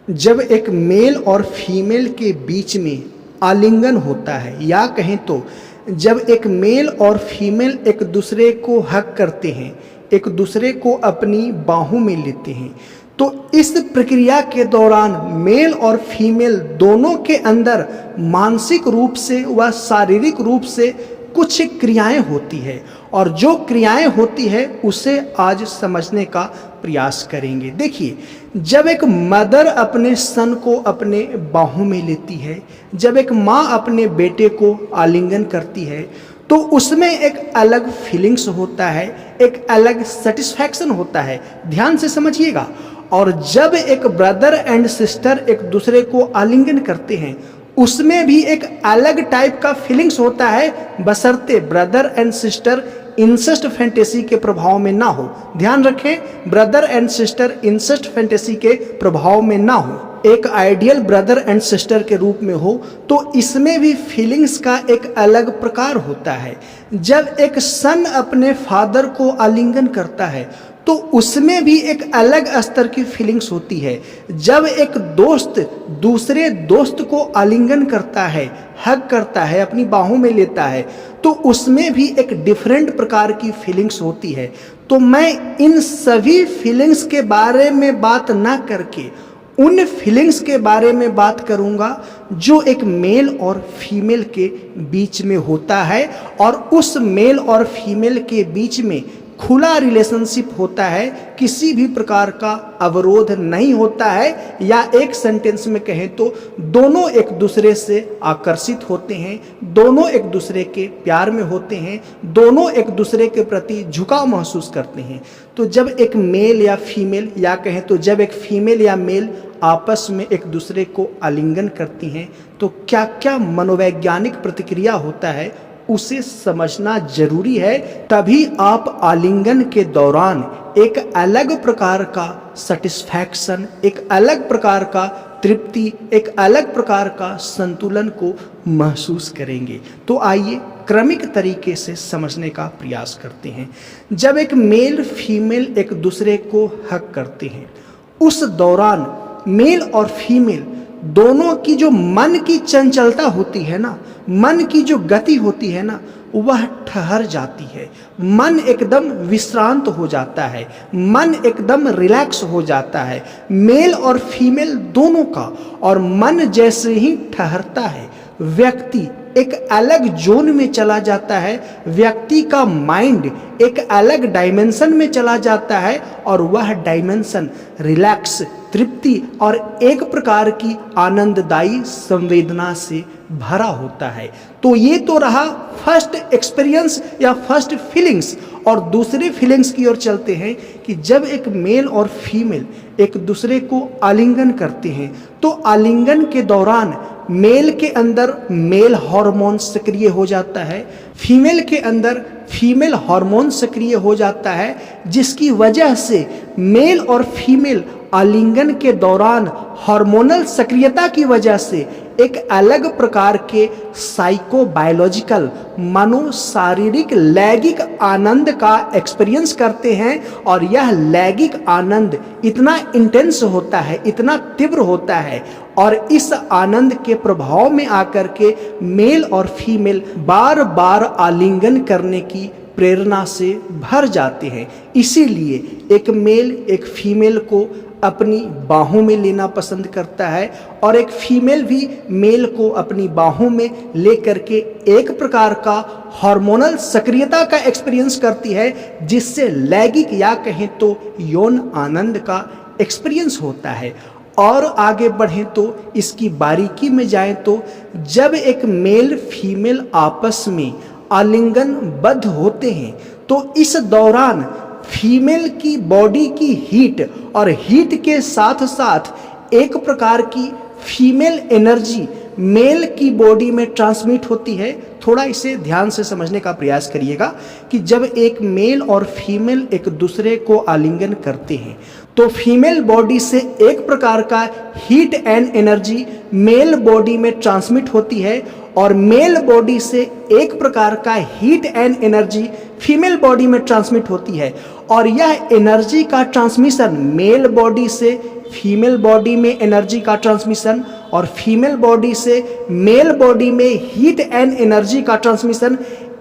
जब एक मेल और फीमेल के बीच में आलिंगन होता है, या कहें तो जब एक मेल और फीमेल एक दूसरे को हग करते हैं, एक दूसरे को अपनी बाहों में लेते हैं, तो इस प्रक्रिया के दौरान मेल और फीमेल दोनों के अंदर मानसिक रूप से व शारीरिक रूप से कुछ क्रियाएं होती है, और जो क्रियाएं होती है उसे आज समझने का प्रयास करेंगे। देखिए, जब एक मदर अपने सन को अपने बाहों में लेती है, जब एक माँ अपने बेटे को आलिंगन करती है, तो उसमें एक अलग फीलिंग्स होता है, एक अलग सेटिस्फैक्शन होता है। ध्यान से समझिएगा। और जब एक ब्रदर एंड सिस्टर एक दूसरे को आलिंगन करते हैं, उसमें भी एक अलग टाइप का फीलिंग्स होता है, बशर्ते brother and sister incest fantasy के प्रभाव में ना हो। ध्यान रखें, brother and sister incest fantasy के प्रभाव में ना हो, एक आइडियल ब्रदर एंड सिस्टर के रूप में हो, तो इसमें भी फीलिंग्स का एक अलग प्रकार होता है। जब एक सन अपने फादर को आलिंगन करता है, तो उसमें भी एक अलग स्तर की फीलिंग्स होती है। जब एक दोस्त दूसरे दोस्त को आलिंगन करता है, हग करता है, अपनी बाहों में लेता है, तो उसमें भी एक डिफरेंट प्रकार की फीलिंग्स होती है। तो मैं इन सभी फीलिंग्स के बारे में बात ना करके उन फीलिंग्स के बारे में बात करूंगा जो एक मेल और फीमेल के बीच में होता है, और उस मेल और फीमेल के बीच में खुला रिलेशनशिप होता है, किसी भी प्रकार का अवरोध नहीं होता है, या एक सेंटेंस में कहें तो दोनों एक दूसरे से आकर्षित होते हैं, दोनों एक दूसरे के प्यार में होते हैं, दोनों एक दूसरे के प्रति झुकाव महसूस करते हैं। तो जब एक मेल या फीमेल, या कहें तो जब एक फीमेल या मेल आपस में एक दूसरे को आलिंगन करती हैं, तो क्या क्या मनोवैज्ञानिक प्रतिक्रिया होता है उसे समझना जरूरी है। तभी आप आलिंगन के दौरान एक अलग प्रकार का सेटिस्फैक्शन, एक अलग प्रकार का तृप्ति, एक अलग प्रकार का संतुलन को महसूस करेंगे। तो आइए क्रमिक तरीके से समझने का प्रयास करते हैं। जब एक मेल फीमेल एक दूसरे को हग करते हैं, उस दौरान मेल और फीमेल दोनों की जो मन की चंचलता होती है ना, मन की जो गति होती है ना, वह ठहर जाती है। मन एकदम विश्रांत हो जाता है, मन एकदम रिलैक्स हो जाता है, मेल और फीमेल दोनों का। और मन जैसे ही ठहरता है, व्यक्ति एक अलग जोन में चला जाता है, व्यक्ति का माइंड एक अलग डायमेंशन में चला जाता है, और वह डायमेंशन रिलैक्स, तृप्ति और एक प्रकार की आनंददायी संवेदना से भरा होता है। तो ये तो रहा फर्स्ट एक्सपीरियंस या फर्स्ट फीलिंग्स। और दूसरे फीलिंग्स की ओर चलते हैं कि जब एक मेल और फीमेल एक दूसरे को आलिंगन करते हैं, तो आलिंगन के दौरान मेल के अंदर मेल हार्मोन सक्रिय हो जाता है, फीमेल के अंदर फीमेल हार्मोन सक्रिय हो जाता है, जिसकी वजह से मेल और फीमेल आलिंगन के दौरान हार्मोनल सक्रियता की वजह से एक अलग प्रकार के साइकोबायोलॉजिकल, मनोशारीरिक लैंगिक आनंद का एक्सपीरियंस करते हैं। और यह लैंगिक आनंद इतना इंटेंस होता है, इतना तीव्र होता है, और इस आनंद के प्रभाव में आकर के मेल और फीमेल बार बार आलिंगन करने की प्रेरणा से भर जाते हैं। इसीलिए एक मेल एक फीमेल को अपनी बाहों में लेना पसंद करता है, और एक फीमेल भी मेल को अपनी बाहों में लेकर के एक प्रकार का हार्मोनल सक्रियता का एक्सपीरियंस करती है, जिससे लैंगिक या कहें तो यौन आनंद का एक्सपीरियंस होता है। और आगे बढ़ें तो इसकी बारीकी में जाएं तो जब एक मेल फीमेल आपस में आलिंगनबद्ध होते हैं, तो इस दौरान फीमेल की बॉडी की हीट, और हीट के साथ साथ एक प्रकार की फीमेल एनर्जी मेल की बॉडी में ट्रांसमिट होती है। थोड़ा इसे ध्यान से समझने का प्रयास करिएगा कि जब एक मेल और फीमेल एक दूसरे को आलिंगन करते हैं, तो फीमेल बॉडी से एक प्रकार का heat and energy male body में ट्रांसमिट होती है, और मेल बॉडी से एक प्रकार का heat and energy female body में ट्रांसमिट होती है, और यह एनर्जी का ट्रांसमिशन मेल बॉडी से फीमेल बॉडी में एनर्जी का ट्रांसमिशन और फीमेल बॉडी से मेल बॉडी में हीट एंड एनर्जी का ट्रांसमिशन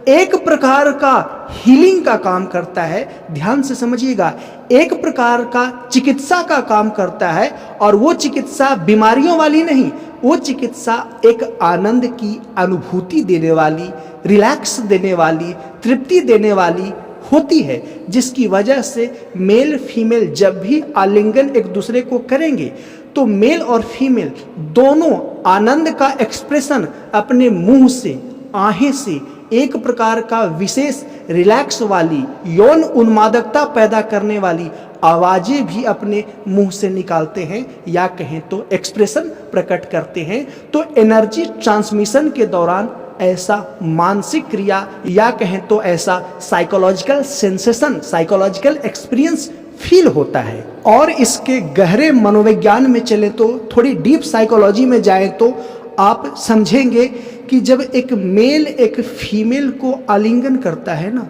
एक प्रकार का हीलिंग का काम करता है। ध्यान से समझिएगा, एक प्रकार का चिकित्सा का काम करता है, और वो चिकित्सा बीमारियों वाली नहीं, वो चिकित्सा एक आनंद की अनुभूति देने वाली, रिलैक्स देने वाली, तृप्ति देने वाली होती है, जिसकी वजह से मेल फीमेल जब भी आलिंगन एक दूसरे को करेंगे तो मेल और फीमेल दोनों आनंद का एक्सप्रेशन अपने मुंह से, आहें से, एक प्रकार का विशेष रिलैक्स वाली, यौन उन्मादकता पैदा करने वाली आवाजें भी अपने मुंह से निकालते हैं, या कहें तो एक्सप्रेशन प्रकट करते हैं। तो एनर्जी ट्रांसमिशन के दौरान ऐसा मानसिक क्रिया, या कहें तो ऐसा psychological sensation, psychological experience feel होता है। और इसके गहरे मनोविज्ञान में चले तो, थोड़ी डीप साइकोलॉजी में जाए तो आप समझेंगे कि जब एक मेल एक फीमेल को आलिंगन करता है ना,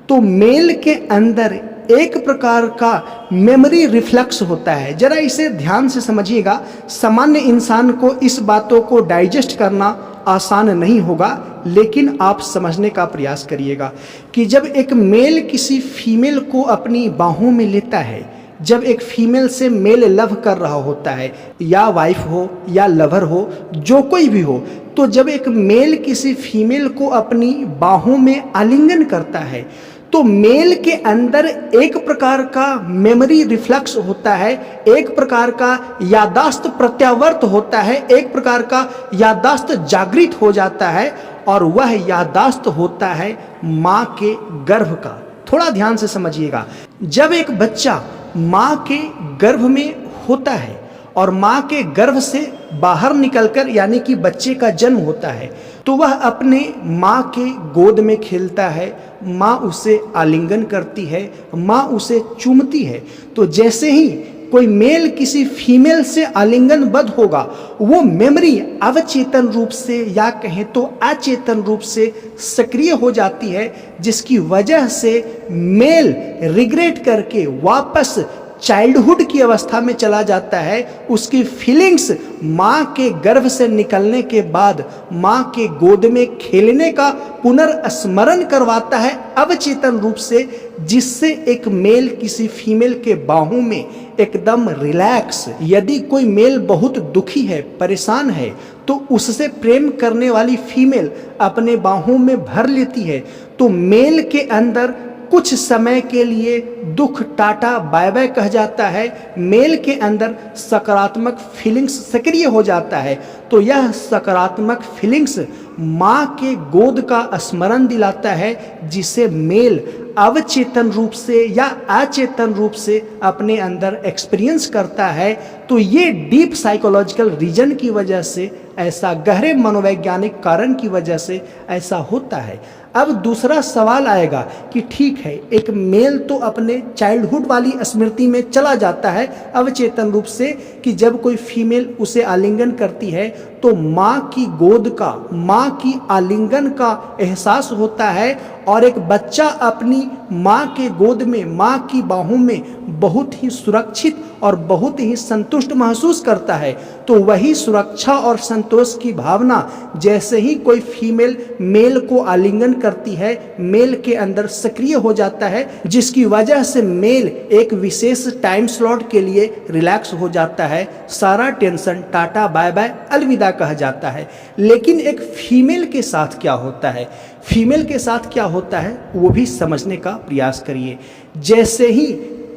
तो मेल के अंदर एक प्रकार का मेमोरी रिफ्लेक्स होता है। जरा इसे ध्यान से समझिएगा, सामान्य इंसान को इस बातों को डाइजेस्ट करना आसान नहीं होगा, लेकिन आप समझने का प्रयास करिएगा कि जब एक मेल किसी फीमेल को अपनी बाहों में लेता है, जब एक फीमेल से मेल लव कर रहा होता है, या वाइफ हो या लवर हो, जो कोई भी हो, तो जब एक मेल किसी फीमेल को अपनी बाहों में आलिंगन करता है, तो मेल के अंदर एक प्रकार का मेमोरी रिफ्लेक्स होता है, एक प्रकार का यादाश्त प्रत्यावर्त होता है, एक प्रकार का यादाश्त जागृत हो जाता है, और वह यादाश्त होता है माँ के गर्भ का। थोड़ा ध्यान से समझिएगा, जब एक बच्चा माँ के गर्भ में होता है और माँ के गर्भ से बाहर निकलकर यानी कि बच्चे का जन्म होता है, तो वह अपने माँ के गोद में खेलता है, माँ उसे आलिंगन करती है, माँ उसे चूमती है। तो जैसे ही कोई मेल किसी फीमेल से आलिंगनबद्ध होगा, वो मेमोरी अवचेतन रूप से या कहें तो अचेतन रूप से सक्रिय हो जाती है, जिसकी वजह से मेल रिग्रेट करके वापस चाइल्डहुड की अवस्था में चला जाता है। उसकी फीलिंग्स माँ के गर्भ से निकलने के बाद माँ के गोद में खेलने का पुनर्स्मरण करवाता है अवचेतन रूप से, जिससे एक मेल किसी फीमेल के बाहों में एकदम रिलैक्स। यदि कोई मेल बहुत दुखी है, परेशान है, तो उससे प्रेम करने वाली फीमेल अपने बाहों में भर लेती है, तो मेल के अंदर कुछ समय के लिए दुख टाटा बाय बाय कह जाता है, मेल के अंदर सकारात्मक फीलिंग्स सक्रिय हो जाता है। तो यह सकारात्मक फीलिंग्स माँ के गोद का स्मरण दिलाता है, जिसे मेल अवचेतन रूप से या अचेतन रूप से अपने अंदर एक्सपीरियंस करता है। तो ये डीप साइकोलॉजिकल रीजन की वजह से, ऐसा गहरे मनोवैज्ञानिक कारण की वजह से ऐसा होता है। अब दूसरा सवाल आएगा कि ठीक है, एक मेल तो अपने चाइल्डहुड वाली स्मृति में चला जाता है अवचेतन रूप से, कि जब कोई फीमेल उसे आलिंगन करती है तो माँ की गोद का, माँ की आलिंगन का एहसास होता है, और एक बच्चा अपनी माँ के गोद में, माँ की बाहों में बहुत ही सुरक्षित और बहुत ही संतुष्ट महसूस करता है। तो वही सुरक्षा और संतोष की भावना जैसे ही कोई फीमेल मेल को आलिंगन करती है, मेल के अंदर सक्रिय हो जाता है, जिसकी वजह से मेल एक विशेष टाइम स्लॉट के लिए रिलैक्स हो जाता है, सारा टेंशन टाटा बाय बाय अलविदा कहा जाता है। लेकिन एक फीमेल के साथ क्या होता है, फीमेल के साथ क्या होता है वो भी समझने का प्रयास करिए। जैसे ही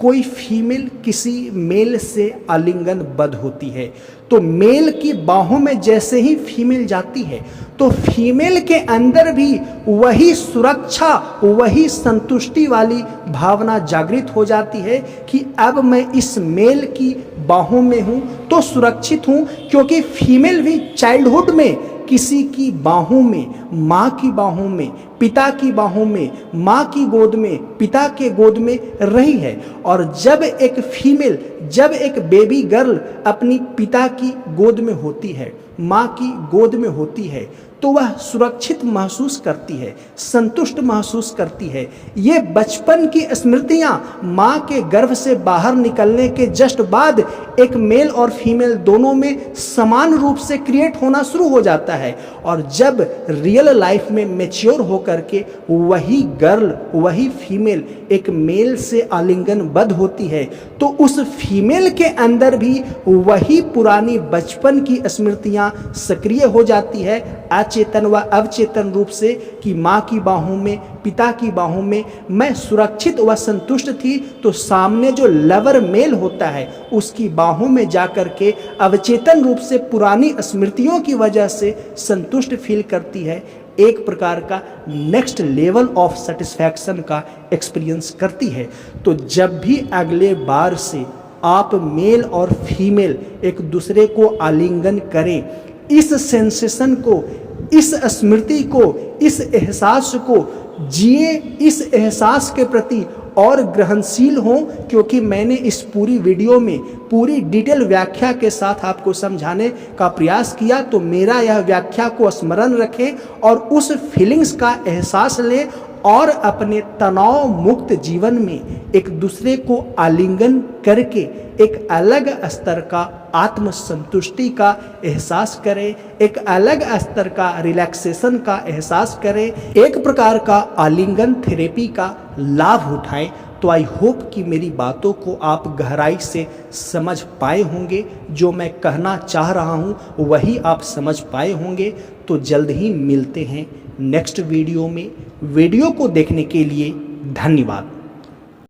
कोई फीमेल किसी मेल से आलिंगनबद्ध होती है, तो मेल की बाहों में जैसे ही फीमेल जाती है, तो फीमेल के अंदर भी वही सुरक्षा, वही संतुष्टि वाली भावना जागृत हो जाती है कि अब मैं इस मेल की बाहों में हूँ तो सुरक्षित हूँ, क्योंकि फीमेल भी चाइल्डहुड में किसी की बाहों में, माँ की बाहों में, पिता की बाहों में, माँ की गोद में, पिता के गोद में रही है। और जब एक फीमेल, जब एक बेबी गर्ल अपनी पिता की गोद में होती है, माँ की गोद में होती है, तो वह सुरक्षित महसूस करती है, संतुष्ट महसूस करती है। ये बचपन की स्मृतियां माँ के गर्भ से बाहर निकलने के जस्ट बाद एक मेल और फीमेल दोनों में समान रूप से क्रिएट होना शुरू हो जाता है। और जब रियल लाइफ में मैच्योर होकर के वही गर्ल, वही फीमेल एक मेल से आलिंगनबद्ध होती है, तो उस फीमेल के अंदर भी वही पुरानी बचपन की स्मृतियां सक्रिय हो जाती है, अचेतन व अवचेतन रूप से, कि माँ की बाहों में, पिता की बाहों में मैं सुरक्षित व संतुष्ट थी। तो सामने जो लवर मेल होता है उसकी बाहों में जाकर के अवचेतन रूप से पुरानी स्मृतियों की वजह से संतुष्ट फील करती है, एक प्रकार का नेक्स्ट लेवल ऑफ सेटिस्फैक्शन का एक्सपीरियंस करती है। तो जब भी अगले बार से आप मेल और फीमेल एक दूसरे को आलिंगन करें, इस सेंसेशन को, इस स्मृति को, इस एहसास को जिए, इस एहसास के प्रति और ग्रहणशील हों, क्योंकि मैंने इस पूरी वीडियो में पूरी डिटेल व्याख्या के साथ आपको समझाने का प्रयास किया। तो मेरा यह व्याख्या को स्मरण रखें और उस फीलिंग्स का एहसास लें और अपने तनाव मुक्त जीवन में एक दूसरे को आलिंगन करके एक अलग स्तर का आत्मसंतुष्टि का एहसास करें, एक अलग स्तर का रिलैक्सेशन का एहसास करें, एक प्रकार का आलिंगन थेरेपी का लाभ उठाएं। तो आई होप कि मेरी बातों को आप गहराई से समझ पाए होंगे, जो मैं कहना चाह रहा हूँ वही आप समझ पाए होंगे। तो जल्द ही मिलते हैं नेक्स्ट वीडियो में। वीडियो को देखने के लिए धन्यवाद।